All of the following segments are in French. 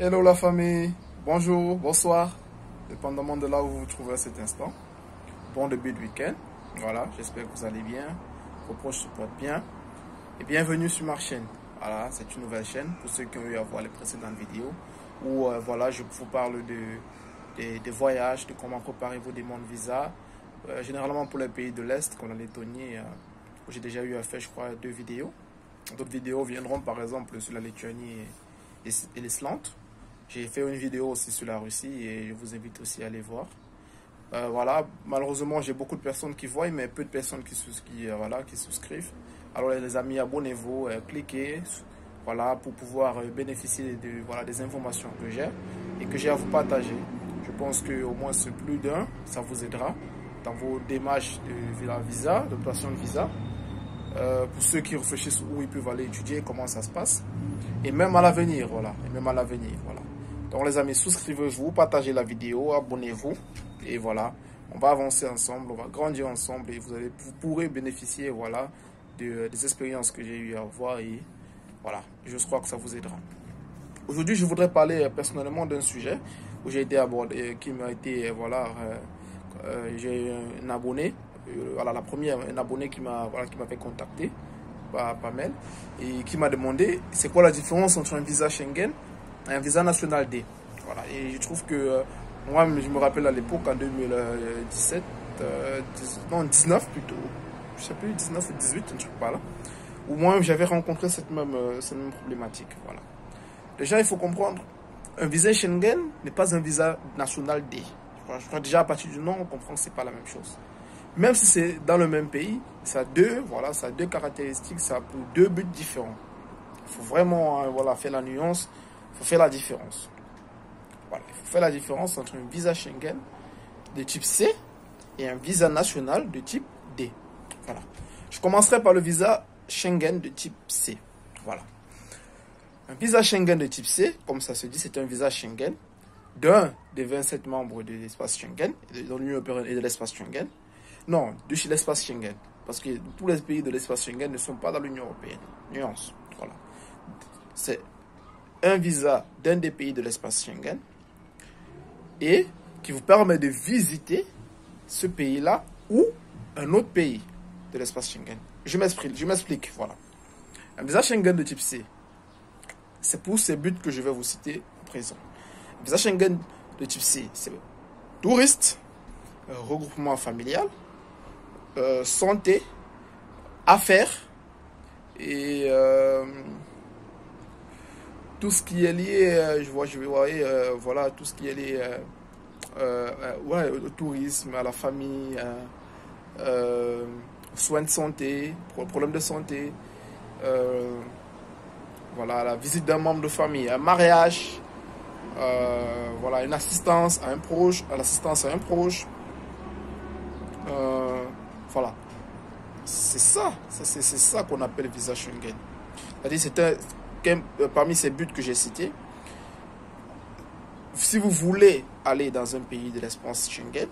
Hello la famille, bonjour, bonsoir, dépendamment de là où vous vous trouvez à cet instant. Bon début de week-end, voilà, j'espère que vous allez bien, vos proches se portent bien. Et bienvenue sur ma chaîne. Voilà, c'est une nouvelle chaîne pour ceux qui ont eu à voir les précédentes vidéos où voilà, je vous parle des voyages, de comment préparer vos demandes de visa, généralement pour les pays de l'Est comme la Lettonie, où j'ai déjà eu à faire, je crois, 2 vidéos. D'autres vidéos viendront par exemple sur la Lettonie et l'Islande. J'ai fait une vidéo aussi sur la Russie et je vous invite aussi à aller voir. Voilà, malheureusement, j'ai beaucoup de personnes qui voient, mais peu de personnes qui souscrivent. Alors les amis, abonnez-vous, cliquez voilà, pour pouvoir bénéficier des informations que j'ai à vous partager. Je pense qu'au moins ce plus d'un, ça vous aidera dans vos démarches de visa, d'obtention de visa. Pour ceux qui réfléchissent où ils peuvent aller étudier, comment ça se passe. Et même à l'avenir, voilà. Donc les amis, souscrivez-vous, partagez la vidéo, abonnez-vous. Et voilà, on va avancer ensemble, on va grandir ensemble et vous pourrez bénéficier voilà, des expériences que j'ai eu à voir. Et voilà, je crois que ça vous aidera. Aujourd'hui, je voudrais parler personnellement d'un sujet où j'ai été abordé, qui m'a été, voilà, j'ai un abonné. Voilà, la première, un abonné qui m'avait contacté par mail et qui m'a demandé c'est quoi la différence entre un visa Schengen et un visa national D. Voilà, et je trouve que moi, je me rappelle à l'époque, en 2017, non 19 plutôt, je sais plus, 19 ou 18, un truc par là, où moi j'avais rencontré cette même problématique. Voilà. Déjà, il faut comprendre, un visa Schengen n'est pas un visa national D. Voilà, je crois déjà à partir du nom, on comprend que c'est pas la même chose. Même si c'est dans le même pays, ça a deux caractéristiques, ça a pour 2 buts différents. Il faut vraiment faire la nuance, il faut faire la différence. Voilà, il faut faire la différence entre un visa Schengen de type C et un visa national de type D. Voilà. Je commencerai par le visa Schengen de type C. Voilà. Un visa Schengen de type C, comme ça se dit, c'est un visa Schengen d'un des 27 membres de l'espace Schengen, de l'Union européenne et de l'espace Schengen. Non, de chez l'espace Schengen. Parce que tous les pays de l'espace Schengen ne sont pas dans l'Union européenne. Nuance. Voilà. C'est un visa d'un des pays de l'espace Schengen et qui vous permet de visiter ce pays-là ou un autre pays de l'espace Schengen. Je m'explique. Voilà. Un visa Schengen de type C, c'est pour ces buts que je vais vous citer à présent. Un visa Schengen de type C, c'est touriste, regroupement familial, santé, affaires et tout ce qui est lié, voilà, tout ce qui est lié au tourisme, à la famille, soins de santé, problèmes de santé, voilà, la visite d'un membre de famille, un mariage, voilà, une assistance à un proche, voilà, c'est ça qu'on appelle visa Schengen. C'est-à-dire, parmi ces buts que j'ai cités, si vous voulez aller dans un pays de l'espace Schengen,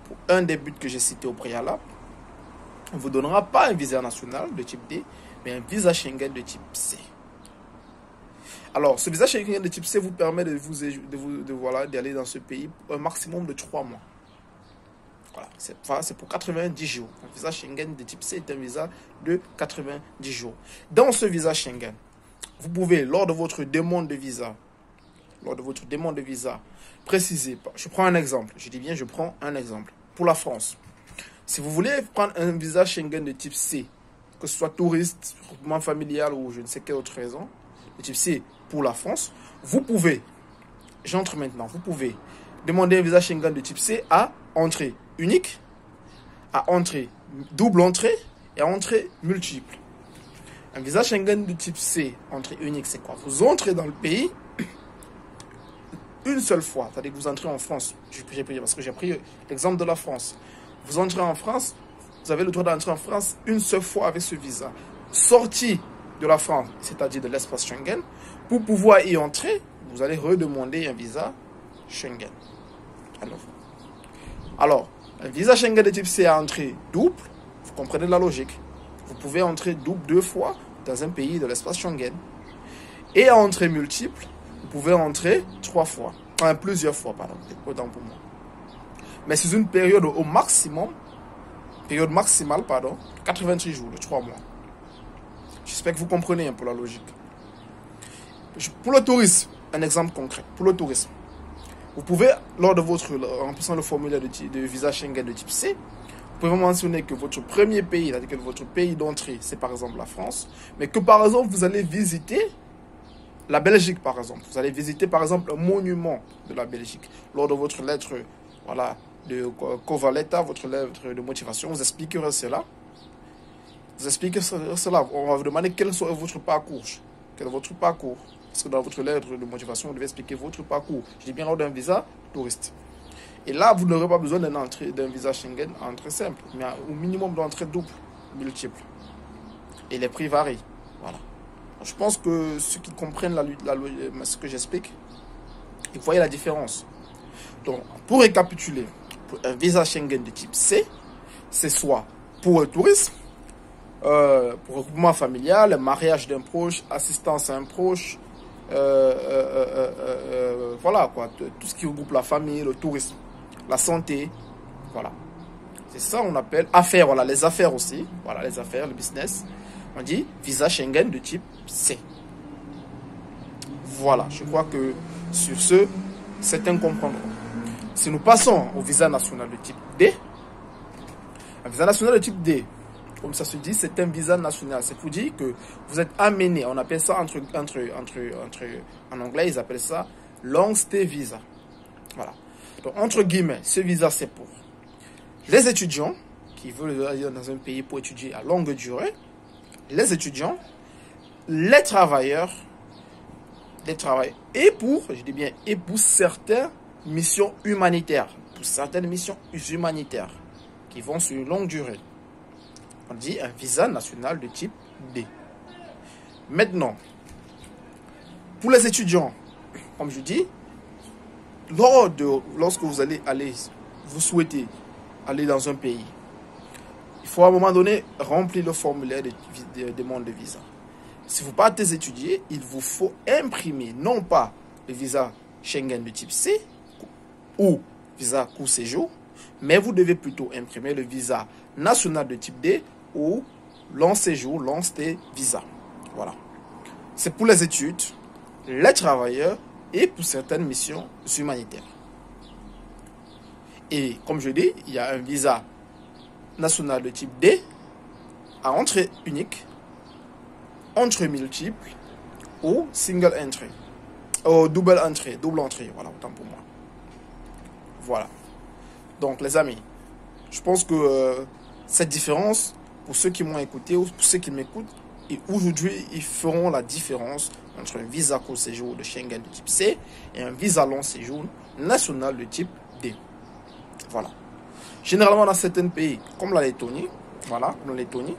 pour un des buts que j'ai cités au préalable, on ne vous donnera pas un visa national de type D, mais un visa Schengen de type C. Alors, ce visa Schengen de type C vous permet d'aller dans ce pays un maximum de 3 mois. Voilà, c'est pour 90 jours. Un visa Schengen de type C est un visa de 90 jours. Dans ce visa Schengen, vous pouvez, lors de votre demande de visa, préciser. Je prends un exemple. Je dis bien, je prends un exemple. Pour la France, si vous voulez prendre un visa Schengen de type C, que ce soit touriste, groupement familial ou je ne sais quelle autre raison, de type C pour la France, vous pouvez demander un visa Schengen de type C à entrée unique, à entrée double entrée et à entrée multiple. Un visa Schengen de type C, entrée unique, c'est quoi? Vous entrez dans le pays une seule fois, c'est-à-dire que vous entrez en France. Parce que j'ai pris l'exemple de la France. Vous entrez en France, vous avez le droit d'entrer en France une seule fois avec ce visa. Sorti de la France, c'est-à-dire de l'espace Schengen, pour pouvoir y entrer, vous allez redemander un visa Schengen. Alors, un visa Schengen de type C à entrée double, vous comprenez la logique. Vous pouvez entrer double 2 fois dans un pays de l'espace Schengen. Et à entrée multiple, vous pouvez entrer 3 fois, enfin plusieurs fois, pardon, autant pour moi. Mais c'est une période au maximum, période maximale, pardon, 88 jours, de 3 mois. J'espère que vous comprenez un peu la logique. Pour le tourisme, un exemple concret, pour le tourisme, vous pouvez, lors de votre, en remplissant le formulaire de visa Schengen de type C, vous pouvez mentionner que votre premier pays, c'est-à-dire que votre pays d'entrée, c'est par exemple la France, mais que par exemple, vous allez visiter la Belgique, par exemple. Vous allez visiter, par exemple, un monument de la Belgique. Lors de votre lettre, voilà, de cover letter, votre lettre de motivation, vous expliquerez cela. Vous expliquez cela. On va vous demander quel est votre parcours. Quel est votre parcours? Parce que dans votre lettre de motivation, vous devez expliquer votre parcours. Je dis bien lors d'un visa touriste. Et là, vous n'aurez pas besoin d'un visa Schengen entrée simple, mais au minimum d'entrée double, multiple. Et les prix varient. Voilà. Je pense que ceux qui comprennent ce que j'explique, vous voyez la différence. Donc, pour récapituler, pour un visa Schengen de type C, c'est soit pour le tourisme, pour regroupement familial, le mariage d'un proche, assistance à un proche, voilà quoi, tout ce qui regroupe la famille, le tourisme, la santé, voilà. C'est ça on appelle affaires, voilà, les affaires aussi, voilà, les affaires, le business. On dit visa Schengen de type C. Voilà, je crois que sur ce, certains comprendront. Si nous passons au visa national de type D, un visa national de type D, comme ça se dit, c'est un visa national. C'est pour dire que vous êtes amené, on appelle ça en anglais, ils appellent ça long stay visa. Voilà. Donc, entre guillemets, ce visa, c'est pour les étudiants qui veulent aller dans un pays pour étudier à longue durée, les étudiants, les travailleurs, et pour, je dis bien, et pour certaines missions humanitaires, qui vont sur une longue durée. On dit un visa national de type D. Maintenant, pour les étudiants, comme je dis, lorsque vous souhaitez aller dans un pays, il faut à un moment donné remplir le formulaire de demande de visa. Si vous partez étudier, il vous faut imprimer non pas le visa Schengen de type C ou visa court séjour, mais vous devez plutôt imprimer le visa national de type D ou long séjour, long stay visa. Voilà. C'est pour les études, les travailleurs et pour certaines missions humanitaires. Et comme je dis, il y a un visa national de type D à entrée unique, entrée multiple ou single entry. Ou double entrée, voilà, autant pour moi. Voilà. Donc les amis, je pense que cette différence, pour ceux qui m'ont écouté ou pour ceux qui m'écoutent, et aujourd'hui, ils feront la différence entre un visa court séjour de Schengen de type C et un visa long séjour national de type D. Voilà. Généralement, dans certains pays, comme la Lettonie, voilà, comme la Lettonie,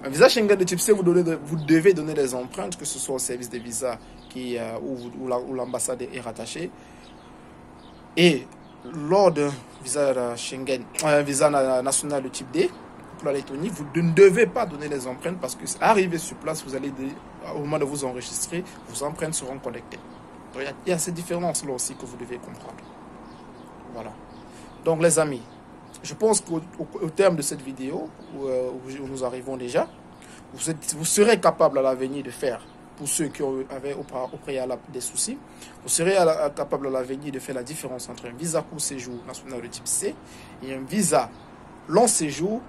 un visa Schengen de type C, vous devez donner des empreintes, que ce soit au service des visas où l'ambassade est rattachée. Et lors d'un visa Schengen, un visa national de type D, pour la Lettonie, vous ne devez pas donner les empreintes parce que arrivé sur place, vous allez, au moment de vous enregistrer, vos empreintes seront collectées. Donc, il y a ces différences-là aussi que vous devez comprendre. Voilà. Donc les amis, je pense qu'au terme de cette vidéo, où nous arrivons déjà, vous serez capable à l'avenir de faire, pour ceux qui avaient au préalable des soucis, vous serez capable à l'avenir de faire la différence entre un visa court séjour national de type C et un visa long séjour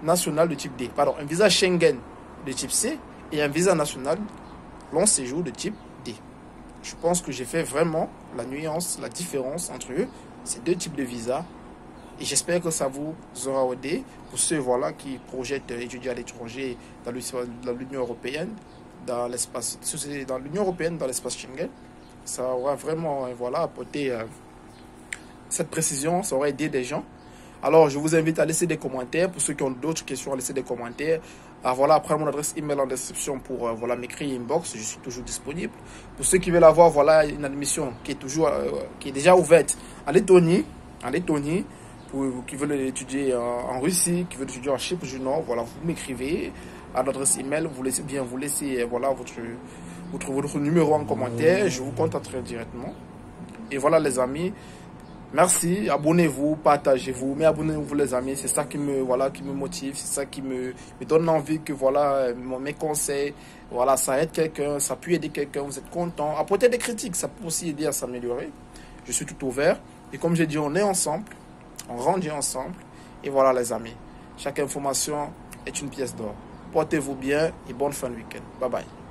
national de type D. Pardon, un visa Schengen de type C et un visa national long séjour de type D. Je pense que j'ai fait vraiment la nuance, la différence entre eux, ces deux types de visas. Et j'espère que ça vous aura aidé pour ceux voilà, qui projettent étudier à l'étranger dans l'Union européenne, dans l'espace Schengen. Ça aura vraiment voilà, apporté cette précision, ça aura aidé des gens. Alors, je vous invite à laisser des commentaires. Pour ceux qui ont d'autres questions, à laisser des commentaires. Voilà, après mon adresse email en description pour voilà, m'écrire inbox. Je suis toujours disponible. Pour ceux qui veulent avoir voilà, une admission qui est déjà ouverte en Lettonie, pour qui veulent étudier en Russie, qui veulent étudier en Chypre du Nord, voilà, vous m'écrivez à l'adresse email. Vous laissez voilà, Vous trouvez votre numéro en commentaire. Je vous contacterai directement. Et voilà les amis. Merci, abonnez-vous, partagez-vous, mais abonnez-vous les amis, c'est ça qui me motive, c'est ça qui me donne envie que voilà mes conseils, voilà, ça aide quelqu'un, ça peut aider quelqu'un, vous êtes content. Apportez des critiques, ça peut aussi aider à s'améliorer. Je suis tout ouvert et comme j'ai dit, on est ensemble, on grandit ensemble et voilà les amis. Chaque information est une pièce d'or. Portez-vous bien et bonne fin de week-end. Bye bye.